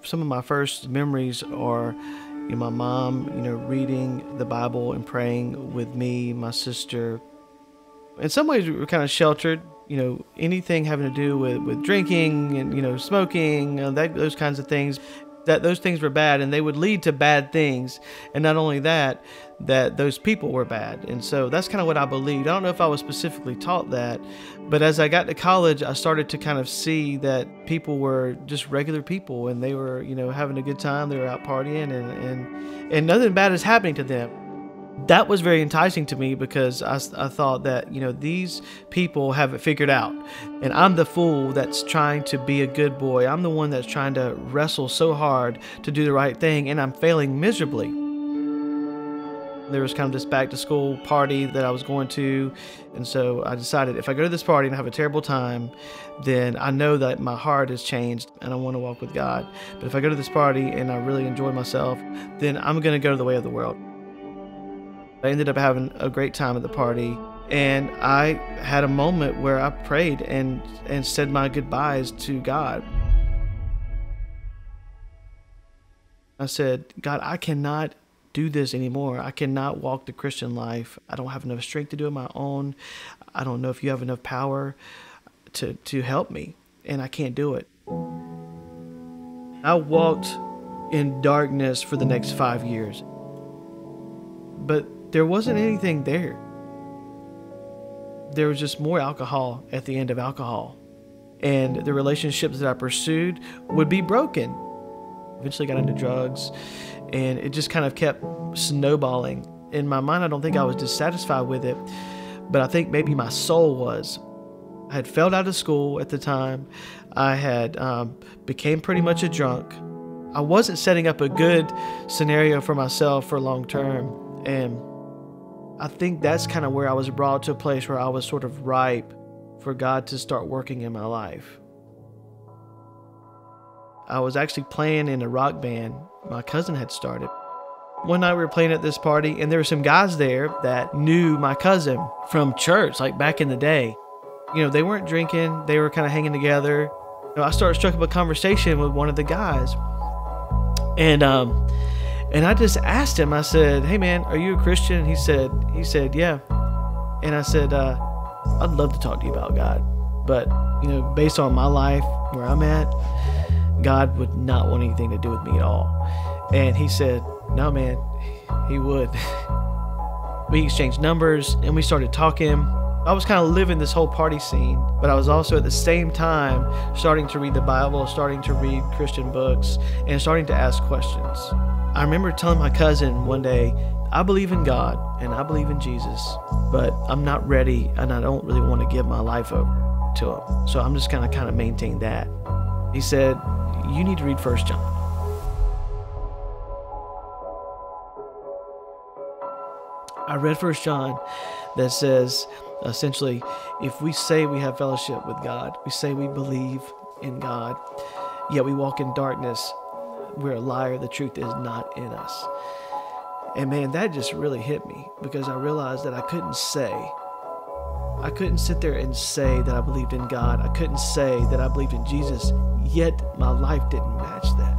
Some of my first memories are, my mom, reading the Bible and praying with me, my sister. In some ways, we were kind of sheltered. Anything having to do with drinking and smoking, those kinds of things. Those things were bad, and they would lead to bad things. And not only that those people were bad. And so that's kind of what I believed. I don't know if I was specifically taught that, but as I got to college, I started to kind of see that people were just regular people, and they were, having a good time. They were out partying, and nothing bad is happening to them. That was very enticing to me, because I thought that, these people have it figured out, and I'm the fool that's trying to be a good boy. I'm the one that's trying to wrestle so hard to do the right thing, and I'm failing miserably. There was kind of this back to school party that I was going to, and so I decided if I go to this party and have a terrible time, then I know that my heart has changed and I want to walk with God. But if I go to this party and I really enjoy myself, then I'm going to go to the way of the world. I ended up having a great time at the party, and I had a moment where I prayed and said my goodbyes to God. I said, God, I cannot do this anymore. I cannot walk the Christian life. I don't have enough strength to do it on my own. I don't know if you have enough power to help me, and I can't do it. I walked in darkness for the next 5 years, but there wasn't anything there. There was just more alcohol at the end of alcohol. And the relationships that I pursued would be broken. Eventually got into drugs, and it just kind of kept snowballing. In my mind, I don't think I was dissatisfied with it, but I think maybe my soul was. I had failed out of school at the time. I had became pretty much a drunk. I wasn't setting up a good scenario for myself for long term. And I think that's kind of where I was brought to a place where I was sort of ripe for God to start working in my life. I was actually playing in a rock band my cousin had started. One night we were playing at this party, and there were some guys there that knew my cousin from church, like back in the day. They weren't drinking, they were kind of hanging together. I struck up a conversation with one of the guys. And I just asked him, I said, hey man, are you a Christian? He said, yeah. And I said, I'd love to talk to you about God, but based on my life, where I'm at, God would not want anything to do with me at all. And he said, no man, he would. We exchanged numbers and we started talking. I was kind of living this whole party scene, but I was also at the same time starting to read the Bible, starting to read Christian books, and starting to ask questions. I remember telling my cousin one day, I believe in God and I believe in Jesus, but I'm not ready and I don't really want to give my life over to him. So I'm just going to kind of maintain that. He said, you need to read 1 John. I read 1 John that says, essentially, if we say we have fellowship with God, we say we believe in God, yet we walk in darkness, we're a liar, the truth is not in us. And man, that just really hit me, because I realized that I couldn't sit there and say that I believed in God. I couldn't say that I believed in Jesus, yet my life didn't match that.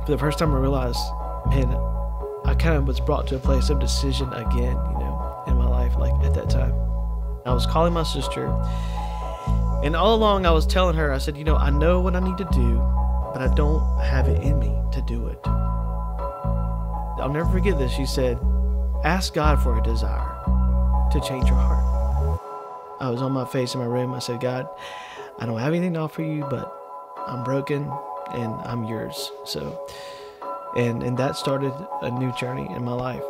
For the first time I realized, man, I kind of was brought to a place of decision again, in my life, like at that time. I was calling my sister, and all along I was telling her, I said, I know what I need to do, but I don't have it in me to do it. I'll never forget this. She said, ask God for a desire to change your heart. I was on my face in my room. I said, God, I don't have anything to offer you, but I'm broken and I'm yours. And that started a new journey in my life.